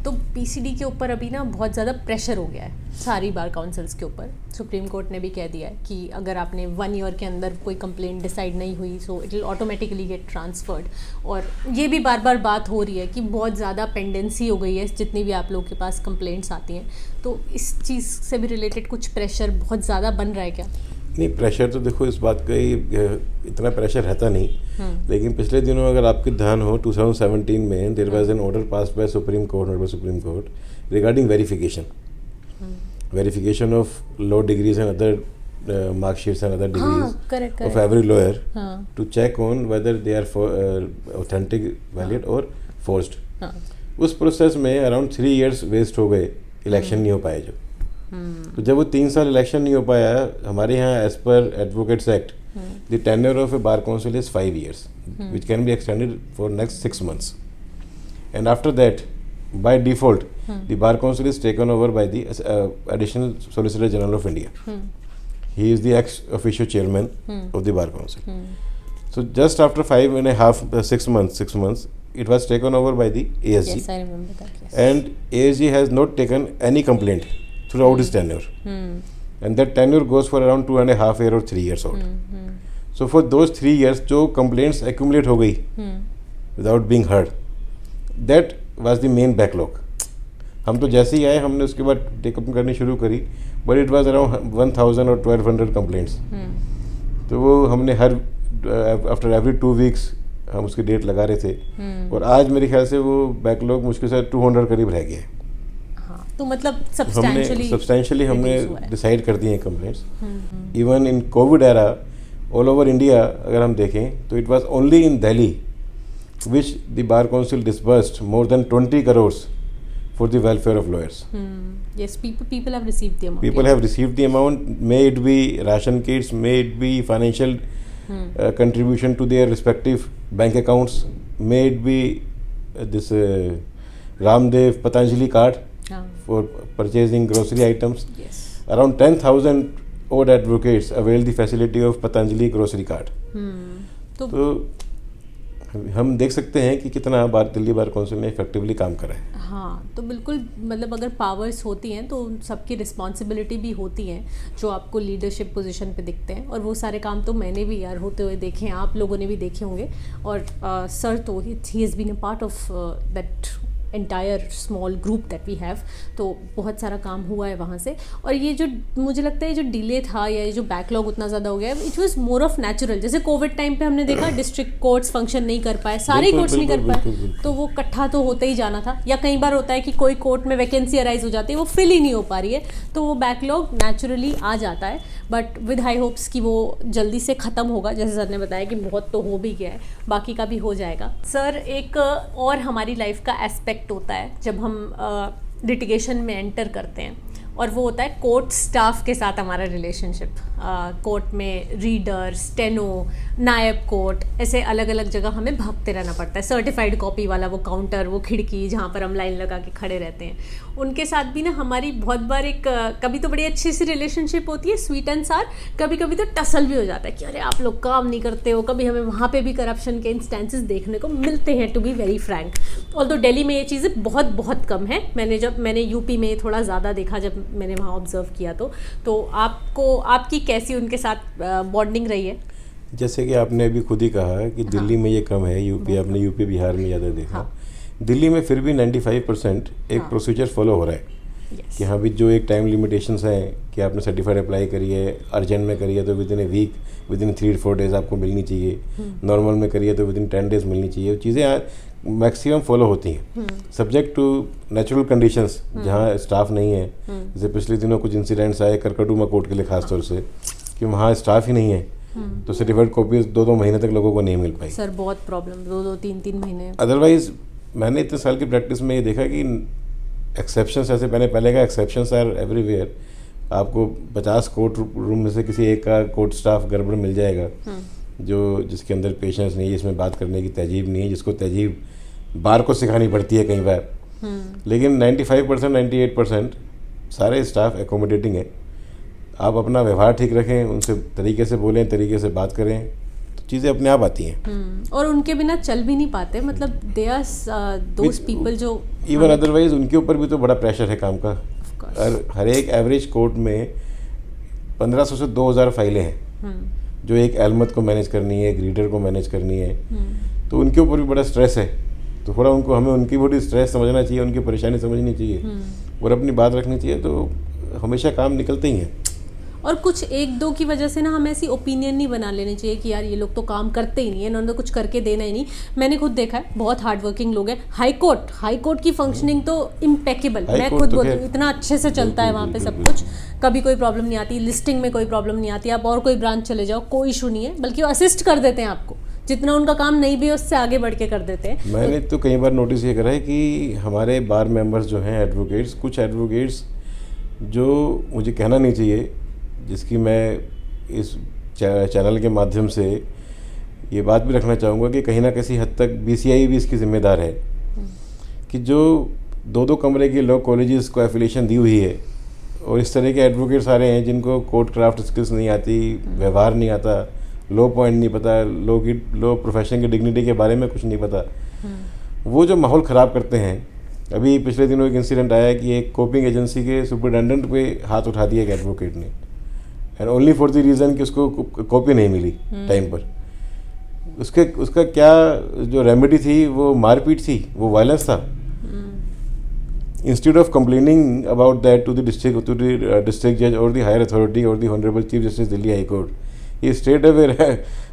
तो पीसीडी के ऊपर अभी ना बहुत ज़्यादा प्रेशर हो गया है सारी बार काउंसिल्स के ऊपर। सुप्रीम कोर्ट ने भी कह दिया है कि अगर आपने 1 ईयर के अंदर कोई कंप्लेंट डिसाइड नहीं हुई so it will automatically get transferred. और ये भी बार बार बात हो रही है कि बहुत ज़्यादा पेंडेंसी हो गई है जितनी भी आप लोगों के पास कंप्लेंट्स आती हैं, तो इस चीज़ से भी रिलेटेड कुछ प्रेशर बहुत ज़्यादा बन रहा है क्या? नहीं, प्रेशर तो देखो इस बात का ही इतना प्रेशर रहता नहीं, लेकिन पिछले दिनों अगर आपके ध्यान हो 2017 में there was an order passed by supreme court regarding verification of law degrees and other marksheets and other degrees of every lawyer to check on whether they are authentic, valid और फोर्स्ड। उस process में around 3 years waste हो गए, election नहीं हो पाए जो। तो जब वो 3 साल इलेक्शन नहीं हो पाया, हमारे यहाँ as per advocates act the tenure of a bar council is 5 years, which can be extended for next 6 months, and after that by default the bar council is taken over by the additional solicitor general of India. He is the ex officio chairman of the bar council. So just after 6 months, it was taken over by the ASG. Yes, I remember that. Yes. And ASG has not taken any complaint throughout his tenure. And that tenure goes for around 2.5 years or 3 years out. So for those 3 years, जो complaints accumulate हो गई without being heard, that was the main backlog. हम तो जैसे ही आए हमने उसके बाद टेकअप करनी शुरू करी, but it was around 1000 or 1200 complaints. तो वो हमने हर आफ्टर एवरी 2 weeks हम उसकी डेट लगा रहे थे, और आज मेरे ख्याल से वो बैकलॉग मुश्किल से 200 करीब रह गया है। हाँ, तो मतलब सब्सटेंशियली हमने डिसाइड कर दिए हैं complaints. Even in Covid era all over India अगर हम देखें तो it was only in Delhi which the bar council disbursed more than 20 crores for the welfare of lawyers. Yes, people have received the amount. People have received the amount, may it be ration kits, may it be financial contribution to their respective bank accounts, may it be this Ramdev Patanjali card for purchasing grocery items. Yes. Around 10,000 odd advocates avail the facility of Patanjali grocery card. तो हम देख सकते हैं कि कितना Delhi bar council ने effectively काम करा है। हाँ, तो बिल्कुल, मतलब अगर पावर्स होती हैं तो सबकी रिस्पॉन्सिबिलिटी भी होती हैं जो आपको लीडरशिप पोजीशन पे दिखते हैं, और वो सारे काम तो मैंने भी यार होते हुए देखे हैं, आप लोगों ने भी देखे होंगे। और सर तो he has been a part of that entire small group that we have, तो बहुत सारा काम हुआ है वहाँ से। और ये जो मुझे लगता है जो डिले था या ये जो बैकलॉग उतना ज़्यादा हो गया है, it was more of natural. जैसे कोविड टाइम पे हमने देखा डिस्ट्रिक्ट कोर्ट्स फंक्शन नहीं कर पाए, सारे कोर्ट्स नहीं कर पाए, तो वो इकट्ठा तो होते ही जाना था। या कई बार होता है कि कोई कोर्ट में वैकेंसी अराइज हो जाती है, वो फिल ही नहीं हो पा रही है, तो वो बैकलॉग नेचुरली आ जाता है, बट विद हाई होप्स कि वो जल्दी से ख़त्म होगा। जैसे सर ने बताया कि बहुत तो हो भी गया है, बाकी का भी हो जाएगा। सर, एक और हमारी लाइफ का एस्पेक्ट होता है जब हम लिटिगेशन में एंटर करते हैं, और वो होता है कोर्ट स्टाफ के साथ हमारा रिलेशनशिप। कोर्ट में रीडर, स्टेनो, नायब कोर्ट, ऐसे अलग अलग जगह हमें भागते रहना पड़ता है। सर्टिफाइड कॉपी वाला वो काउंटर, वो खिड़की जहाँ पर हम लाइन लगा के खड़े रहते हैं, उनके साथ भी ना हमारी बहुत बार एक कभी तो बड़ी अच्छी सी रिलेशनशिप होती है, स्वीट एंड सार, कभी कभी तो टसल भी हो जाता है कि अरे आप लोग काम नहीं करते हो। कभी हमें वहाँ पे भी करप्शन के इंस्टेंसेस देखने को मिलते हैं, to be very frank. Although Delhi में ये चीज़ें बहुत बहुत कम है, मैंने यूपी में थोड़ा ज़्यादा देखा जब मैंने वहाँ ऑब्जर्व किया। तो आपकी कैसी उनके साथ बॉन्डिंग रही है? जैसे कि आपने अभी खुद ही कहा कि दिल्ली में ये कम है, आपने यूपी बिहार में ज़्यादा देखा। दिल्ली में फिर भी 95% एक प्रोसीजर फॉलो हो रहा है। कि हाँ भी जो एक टाइम लिमिटेशंस हैं कि आपने सर्टिफाइड अप्लाई करी है, अर्जेंट में करी है तो within a week, within 3-4 days आपको मिलनी चाहिए, नॉर्मल में करी है तो विद इन 10 days मिलनी चाहिए। वो चीज़ें मैक्सिमम फॉलो होती हैं, सब्जेक्ट टू नेचुरल कंडीशंस जहाँ स्टाफ नहीं है। जैसे पिछले दिनों कुछ इंसिडेंट्स आए करकटुमा कोर्ट के लिए खास तौर से कि वहाँ स्टाफ ही नहीं है, तो सर्टिफाइड कॉपीज 2-2 महीने तक लोगों को नहीं मिल पाई। सर बहुत प्रॉब्लम, 2-2, 3-3 महीने। अदरवाइज मैंने इतने साल की प्रैक्टिस में ये देखा कि एक्सेप्शंस, ऐसे मैंने पहले कहा एक्सेप्शंस आर एवरीवेयर, आपको 50 कोर्ट रूम में से किसी एक का कोर्ट स्टाफ गड़बड़ मिल जाएगा, जिसके अंदर पेशेंस नहीं है, इसमें बात करने की तहजीब नहीं है, जिसको तहजीब बार को सिखानी पड़ती है कई बार। लेकिन 95% 98% सारे स्टाफ एकोमोडेटिंग है। आप अपना व्यवहार ठीक रखें, उनसे तरीके से बोलें, तरीके से बात करें, तो चीज़ें अपने आप आती हैं। और उनके बिना चल भी नहीं पाते, मतलब दे आर दोज पीपल जो इवन अदरवाइज उनके ऊपर भी तो बड़ा प्रेशर है काम का। हर एक एवरेज कोर्ट में 1500 से 2000 फाइलें हैं जो एक एलमत को मैनेज करनी है, एक रीडर को मैनेज करनी है, तो उनके ऊपर भी बड़ा स्ट्रेस है। तो थोड़ा हमें उनकी बड़ी स्ट्रेस समझना चाहिए, उनकी परेशानी समझनी चाहिए और अपनी बात रखनी चाहिए, तो हमेशा काम निकलते ही हैं। और कुछ एक दो की वजह से ना हमें ऐसी ओपिनियन नहीं बना लेनी चाहिए कि यार ये लोग तो काम करते ही नहीं है, इन्होंने तो कुछ करके देना ही नहीं। मैंने खुद देखा है, बहुत हार्ड वर्किंग लोग हैं। हाई कोर्ट की फंक्शनिंग तो इम्पेकेबल, मैं खुद बोलती हूँ, इतना अच्छे से चलता है वहाँ पे सब कुछ, कभी कोई प्रॉब्लम नहीं आती, लिस्टिंग में कोई प्रॉब्लम नहीं आती। आप और कोई ब्रांच चले जाओ, कोई इशू नहीं है, बल्कि वो असिस्ट कर देते हैं आपको, जितना उनका काम नहीं भी उससे आगे बढ़ के कर देते हैं। मैंने तो कई बार नोटिस ये करा है कि हमारे बार मेंबर्स जो हैं एडवोकेट्स, कुछ एडवोकेट्स जो मुझे कहना नहीं चाहिए, जिसकी मैं इस चैनल के माध्यम से ये बात भी रखना चाहूँगा कि कहीं ना किसी हद तक BCI भी इसकी ज़िम्मेदार है कि जो 2-2 कमरे के लॉ कॉलेजेस को एफिलिएशन दी हुई है और इस तरह के एडवोकेट्स आ रहे हैं जिनको कोर्ट क्राफ्ट स्किल्स नहीं आती, व्यवहार नहीं आता, लॉ पॉइंट नहीं पता, लॉ प्रोफेशन की डिग्निटी के बारे में कुछ नहीं पता, वो जो माहौल ख़राब करते हैं। अभी पिछले दिनों एक इंसिडेंट आया कि एक कोपिंग एजेंसी के सुपरिटेंडेंट पे हाथ उठा दिया एक एडवोकेट ने, and only for the reason कि उसको कॉपी नहीं मिली टाइम पर। उसका क्या जो रेमेडी थी वो मारपीट थी, वो वायलेंस था। Instead of complaining about that to the district जज और द हायर अथॉरिटी और the honourable chief justice Delhi high court, ये स्ट्रेट अवे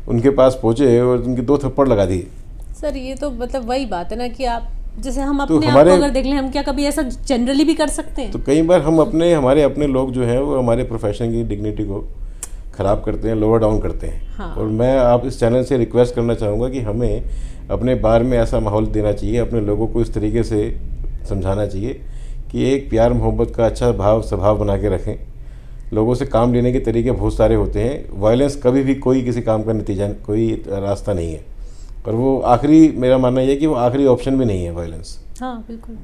उनके पास पहुंचे और उनके 2 थप्पड़ लगा दिए। सर ये तो मतलब वही बात है ना कि आप जैसे हम अपने आप को अगर देख लें, हम क्या कभी ऐसा जनरली भी कर सकते हैं? तो कई बार हम हमारे अपने लोग जो हैं वो हमारे प्रोफेशन की डिग्निटी को ख़राब करते हैं, लोअर डाउन करते हैं। हाँ। और मैं आप इस चैनल से रिक्वेस्ट करना चाहूँगा कि हमें अपने बार में ऐसा माहौल देना चाहिए, अपने लोगों को इस तरीके से समझाना चाहिए कि एक प्यार मोहब्बत का अच्छा स्वभाव बना के रखें। लोगों से काम लेने के तरीके बहुत सारे होते हैं। वायलेंस कभी भी कोई किसी काम का नतीजा, कोई रास्ता नहीं है, और वो आखिरी, मेरा मानना ये है कि वो आखिरी ऑप्शन भी नहीं है वायलेंस। हाँ बिल्कुल।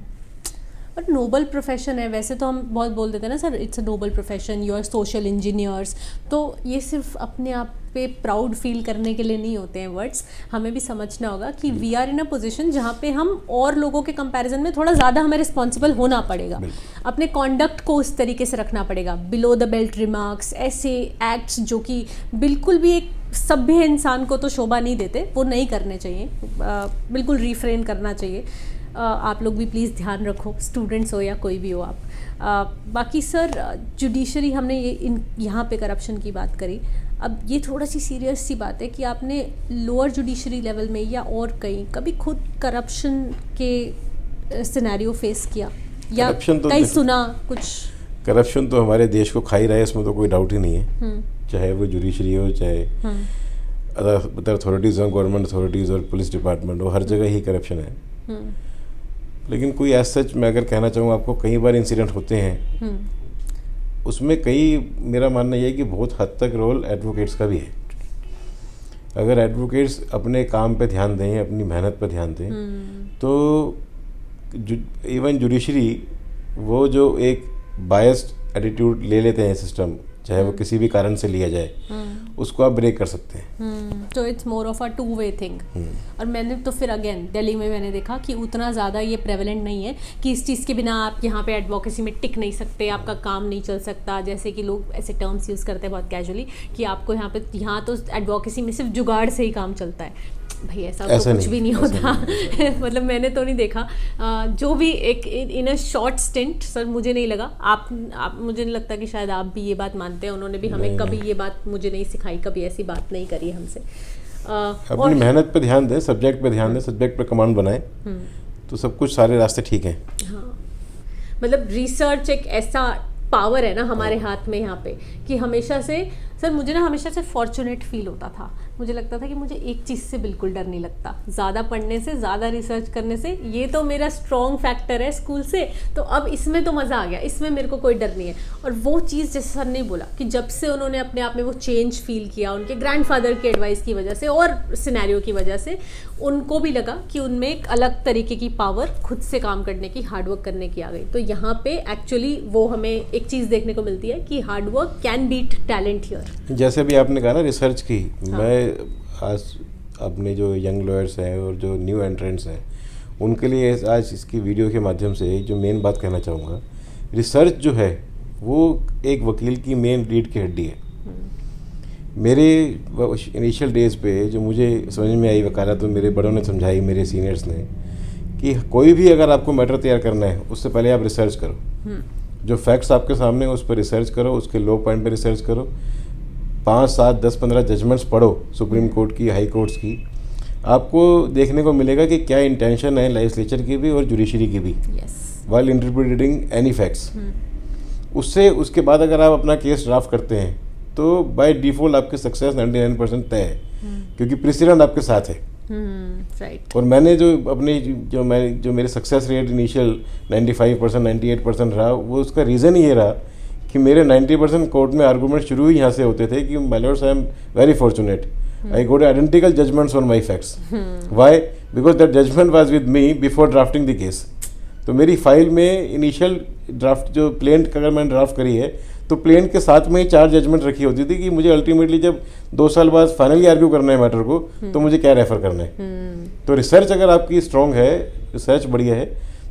और नोबल प्रोफेशन है, वैसे तो हम बहुत बोल देते हैं ना sir, it's a noble profession, you are social engineers, तो ये सिर्फ अपने आप पे प्राउड फील करने के लिए नहीं होते हैं वर्ड्स। हमें भी समझना होगा कि we are in a position जहाँ पे हम और लोगों के कंपैरिजन में थोड़ा ज़्यादा हमें रिस्पॉन्सिबल होना पड़ेगा, अपने कॉन्डक्ट को उस तरीके से रखना पड़ेगा। बिलो द बेल्ट रिमार्क्स, ऐसे एक्ट्स जो कि बिल्कुल भी एक सभ्य इंसान को तो शोभा नहीं देते, वो नहीं करने चाहिए, बिल्कुल रिफ्रेन करना चाहिए। आप लोग भी प्लीज़ ध्यान रखो, स्टूडेंट्स हो या कोई भी हो आप। बाकी सर जुडिशरी, हमने ये यहाँ पे करप्शन की बात करी। अब ये थोड़ा सी सीरियस सी बात है कि आपने लोअर जुडिशरी लेवल में या और कहीं कभी खुद करप्शन के सिनेरियो फेस किया या कहीं सुना कुछ? करप्शन तो हमारे देश को खा ही रहा है, इसमें तो कोई डाउट ही नहीं है। चाहे वो जुडिशरी हो, चाहे अदर अथॉरिटीज़ हो, गवर्नमेंट अथॉरिटीज़ और पुलिस डिपार्टमेंट हो, हर जगह ही करप्शन है। लेकिन कोई ऐसा सच मैं अगर कहना चाहूँ आपको, कई बार इंसिडेंट होते हैं, उसमें मेरा मानना यह है कि बहुत हद तक रोल एडवोकेट्स का भी है। अगर एडवोकेट्स अपने काम पे ध्यान दें, अपनी मेहनत पे ध्यान दें, तो इवन जुडिशरी वो जो एक बायस्ड एटीट्यूड ले लेते हैं सिस्टम, चाहे वो किसी भी कारण से लिया जाए, उसको आप ब्रेक कर सकते हैं। तो it's more of a two way thing. और मैंने तो फिर अगेन दिल्ली में मैंने देखा कि उतना ज़्यादा ये प्रेवलेंट नहीं है कि इस चीज़ के बिना आप यहाँ पे एडवोकेसी में टिक नहीं सकते, आपका काम नहीं चल सकता। जैसे कि लोग ऐसे टर्म्स यूज़ करते हैं बहुत कैजुअली कि आपको यहाँ तो एडवोकेसी में सिर्फ जुगाड़ से ही काम चलता है। भाई ऐसा तो कुछ भी नहीं होता। मतलब मैंने तो नहीं देखा। जो भी एक इन अ शॉर्ट स्टिंट, सर मुझे नहीं लगा, आप मुझे नहीं लगता कि शायद आप भी ये बात मानते हैं। उन्होंने भी हमें कभी ये बात मुझे नहीं सिखाई, कभी ऐसी बात नहीं करी हमसे। अपनी मेहनत पे ध्यान दें, सब्जेक्ट पे ध्यान दें, सब्जेक्ट पे कमांड बनाएं, तो सब कुछ सारे रास्ते ठीक हैं। हाँ, मतलब रिसर्च एक ऐसा पावर है ना हमारे हाथ में यहाँ पे कि हमेशा से सर मुझे ना हमेशा से फॉर्चुनेट फील होता था मुझे लगता था कि मुझे एक चीज़ से बिल्कुल डर नहीं लगता, ज़्यादा पढ़ने से, ज़्यादा रिसर्च करने से। ये तो मेरा स्ट्रॉन्ग फैक्टर है स्कूल से, तो अब इसमें तो मज़ा आ गया, इसमें मेरे को कोई डर नहीं है। और वो चीज़ जैसे सर ने बोला कि जब से उन्होंने अपने आप में वो चेंज फील किया, उनके ग्रैंडफादर की एडवाइस की वजह से और सिनेरियो की वजह से, उनको भी लगा कि उनमें एक अलग तरीके की पावर खुद से काम करने की, हार्डवर्क करने की आ गई। तो यहाँ पे एक्चुअली वो हमें एक चीज़ देखने को मिलती है कि hard work can beat talent here. जैसे भी आपने कहा ना रिसर्च की, मैं आज अपने जो यंग लॉयर्स हैं और जो न्यू एंट्रेंट्स हैं उनके लिए आज इसकी वीडियो के माध्यम से जो मेन बात कहना चाहूँगा, रिसर्च जो है वो एक वकील की मेन रीढ़ की हड्डी है। मेरे इनिशियल डेज पे जो मुझे समझ में आई वकालत, तो मेरे बड़ों ने समझाई, मेरे सीनियर्स ने, कि कोई भी अगर आपको मैटर तैयार करना है उससे पहले आप रिसर्च करो। जो फैक्ट्स आपके सामने उस पर रिसर्च करो, उसके लो पॉइंट पर रिसर्च करो, 5, 7, 10, 15 जजमेंट्स पढ़ो सुप्रीम कोर्ट की, हाई कोर्ट्स की। आपको देखने को मिलेगा कि क्या इंटेंशन है लेजिस्लेचर की भी और जुडिशरी की भी, व्हाइल इंटरप्रेटिंग एनी फैक्ट्स। उसके बाद अगर आप अपना केस ड्राफ्ट करते हैं तो बाय डिफ़ॉल्ट आपकी सक्सेस 99% तय है, क्योंकि प्रेसिडेंट आपके साथ है। राइट। और मैंने जो मेरे सक्सेस रेट इनिशियल 95%, 98% रहा, वो उसका रीज़न ये रहा कि मेरे 90% कोर्ट में आर्गूमेंट शुरू ही यहाँ से होते थे कि my lords, I am very fortunate, I got identical judgments on my facts. Why? Because that judgment was with me before drafting the case. तो मेरी फाइल में इनिशियल ड्राफ्ट जो प्लेंट अगर मैंने ड्राफ्ट करी है तो प्लेंट के साथ में ही 4 जजमेंट रखी होती थी कि मुझे अल्टीमेटली जब 2 साल बाद फाइनली आर्ग्यू करना है मैटर को, तो मुझे क्या रेफर करना है। तो रिसर्च अगर आपकी स्ट्रॉन्ग है, रिसर्च बढ़िया है,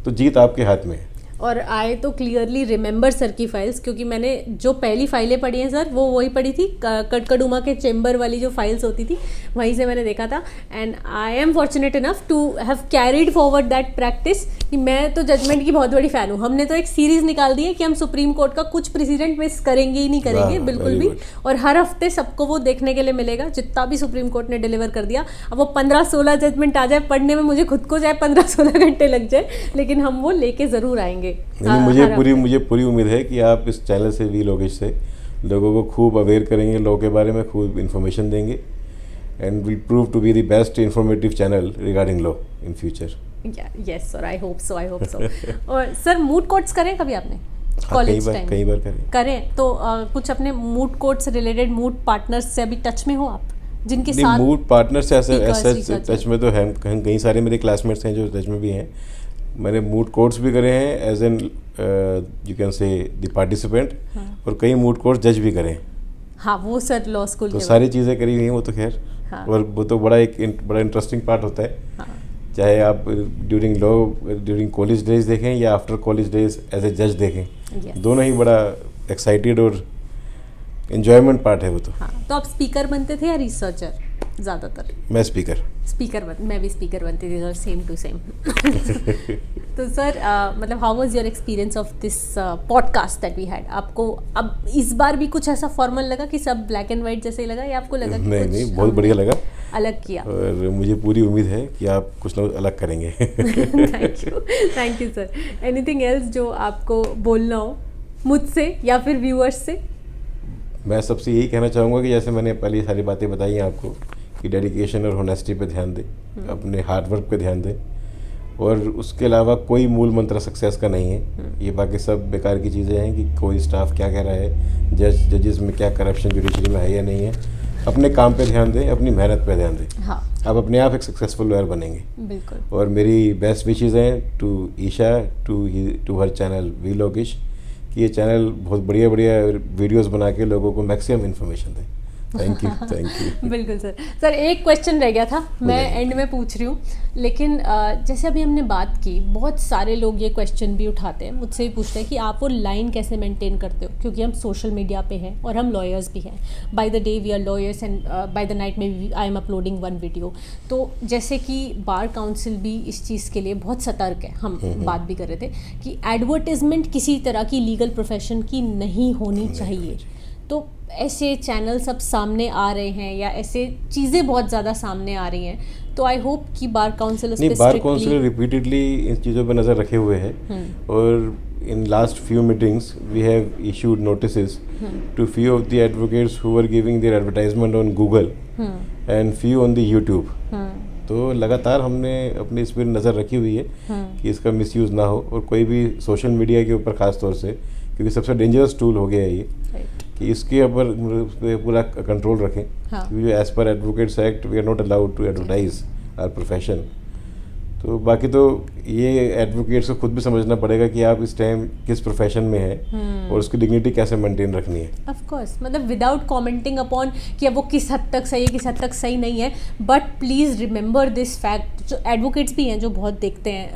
तो जीत आपके हाथ में है। और आई तो क्लियरली रिमेंबर सर की फाइल्स, क्योंकि मैंने जो पहली फाइलें पढ़ी हैं सर, वो वही पढ़ी थी, कटकड़ुमा के चेंबर वाली जो फाइल्स होती थी, वहीं से मैंने देखा था। And I am fortunate enough to have carried forward that practice, कि मैं तो जजमेंट की बहुत बड़ी फ़ैन हूँ। हमने तो एक सीरीज़ निकाल दी है कि हम सुप्रीम कोर्ट का कुछ प्रेसिडेंट मिस करेंगे ही नहीं करेंगे, बिल्कुल भी। और हर हफ्ते सबको वो देखने के लिए मिलेगा जितना भी सुप्रीम कोर्ट ने डिलीवर कर दिया। अब वो 15-16 जजमेंट आ जाए पढ़ने में, मुझे खुद को चाहे 15-16 घंटे लग जाए, लेकिन हम वो लेके ज़रूर आएंगे। मुझे पूरी उम्मीद है कि आप इस चैनल से, वी लोकेश से, लोगों को खूब अवेयर करेंगे, लॉ के बारे में खूब इन्फॉर्मेशन देंगे, and will prove to be the best informative channel regarding law in future. Yes sir, I hope so. और सर मूड कोर्ट्स करें कभी आपने? कई बार करें तो कुछ अपने mood courts related mood partners से अभी टच में हो आप, जिनके साथ? मूड पार्टनर से ऐसे टच में तो हैं, कई सारे मेरे क्लासमेट्स हैं जो टच में भी हैं। मैंने मूड कोर्ट्स भी करे हैं as an you can say the participant, और कई मूड कोर्ट्स जज भी करे हैं। हाँ, वो सर लॉ स्कूल तो सारी चीज़ें करी हुई हैं वो तो खैर। हाँ। और वो तो बड़ा इंटरेस्टिंग पार्ट होता है। हाँ। चाहे आप ड्यूरिंग कॉलेज डेज देखें या after college days as a जज देखें, दोनों ही बड़ा एक्साइटेड और एंजॉयमेंट पार्ट है वो तो। हाँ, तो आप स्पीकर बनते थे या रिसर्चर? ज़्यादातर मैं भी स्पीकर बनती थी, सेम टू सेम। तो सर मतलब how was your experience of this podcast that we had? आपको अब इस बार भी कुछ ऐसा फॉर्मल लगा कि सब ब्लैक एंड वाइट जैसे ही लगा, या आपको लगा कि नहीं, बहुत बढ़िया लगा, अलग किया? और मुझे पूरी उम्मीद है कि आप कुछ ना कुछ अलग करेंगे। Thank you sir. Anything else जो आपको बोलना हो मुझसे या फिर व्यूअर्स से? मैं सबसे यही कहना चाहूँगा कि जैसे मैंने पहले सारी बातें बताई हैं आपको, कि डेडिकेशन और होनेस्टी पे ध्यान दें, अपने हार्डवर्क पे ध्यान दें, और उसके अलावा कोई मूल मंत्र सक्सेस का नहीं है। ये बाकी सब बेकार की चीज़ें हैं कि कोई स्टाफ क्या कह रहा है, जजेस में क्या करप्शन जुडिशरी में है या नहीं है। अपने काम पे ध्यान दें, अपनी मेहनत पे ध्यान दें। हाँ। आप अपने आप एक सक्सेसफुल लॉयर बनेंगे। बिल्कुल। और मेरी बेस्ट विशेज़ हैं to Isha, to her channel V Lokesh, कि ये चैनल बहुत बढ़िया वीडियोस बना के लोगों को मैक्सिमम इन्फॉर्मेशन दें। Thank you. बिल्कुल सर, एक क्वेश्चन रह गया था, मैं एंड में पूछ रही हूँ, लेकिन जैसे अभी हमने बात की, बहुत सारे लोग ये क्वेश्चन भी उठाते हैं, मुझसे भी पूछते हैं कि आप वो लाइन कैसे मेंटेन करते हो, क्योंकि हम सोशल मीडिया पे हैं और हम लॉयर्स भी हैं। By the day we are lawyers and by the night में आई एम अपलोडिंग 1 वीडियो। तो जैसे कि बार काउंसिल भी इस चीज़ के लिए बहुत सतर्क है, हम बात भी कर रहे थे कि एडवर्टाइजमेंट किसी तरह की लीगल प्रोफेशन की नहीं होनी चाहिए। तो ऐसे चैनल सब सामने आ रहे हैं, या ऐसे चीज़ें बहुत ज़्यादा सामने आ रही हैं, तो आई होप कि बार काउंसिल रिपीटेडली इन चीज़ों पर नज़र रखे हुए हैं। और in last few meetings we have issued notices to few of the advocates who were giving their advertisement on Google and few on the YouTube. तो लगातार हमने अपनी इस पर नज़र रखी हुई है कि इसका मिसयूज़ ना हो, और कोई भी सोशल मीडिया के ऊपर ख़ास तौर से, क्योंकि सबसे डेंजरस टूल हो गया है ये, कि इसके ऊपर पूरा कंट्रोल रखें. क्योंकि as per advocates act we are not allowed to advertise our profession. तो बाकी तो ये एडवोकेट्स को खुद भी समझना पड़ेगा कि आप इस टाइम किस प्रोफेशन में हैं और उसकी डिग्निटी कैसे मेंटेन रखनी है. ऑफ कोर्स, मतलब विदाउट कमेंटिंग अपॉन कि अब वो किस हद तक सही है किस हद तक सही नहीं है, but please remember this fact. जो एडवोकेट्स भी हैं जो बहुत देखते हैं,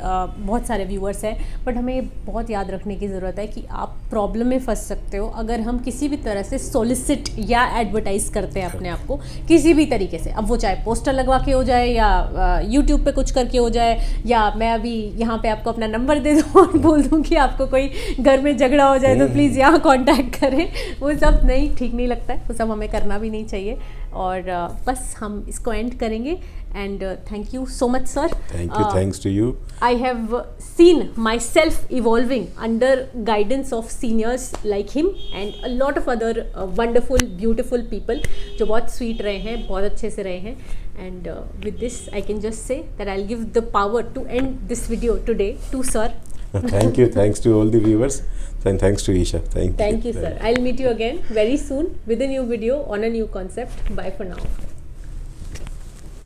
बहुत सारे व्यूअर्स हैं, बट हमें बहुत याद रखने की ज़रूरत है कि आप प्रॉब्लम में फंस सकते हो अगर हम किसी भी तरह से सोलिसिट या एडवर्टाइज करते हैं अपने आप को किसी भी तरीके से. अब वो चाहे पोस्टर लगवा के हो जाए या यूट्यूब पे कुछ करके हो जाए, या मैं अभी यहाँ पे आपको अपना नंबर दे दूँ और बोल दूँ कि आपको कोई घर में झगड़ा हो जाए तो प्लीज़ यहाँ कांटेक्ट करें. वो सब नहीं, ठीक नहीं लगता है, वो सब हमें करना भी नहीं चाहिए. और बस हम इसको एंड करेंगे. And thank you so much sir. Thank you. Thanks to you. I have seen myself evolving under guidance of seniors like him and a lot of other wonderful beautiful people जो बहुत sweet रहे हैं, बहुत अच्छे से रहे हैं. And with this, I can just say that I'll give the power to end this video today to sir. Thank you. Thanks to all the viewers. And thanks to Isha. Thank you. Thank you, sir. I'll meet you again very soon with a new video on a new concept. Bye for now.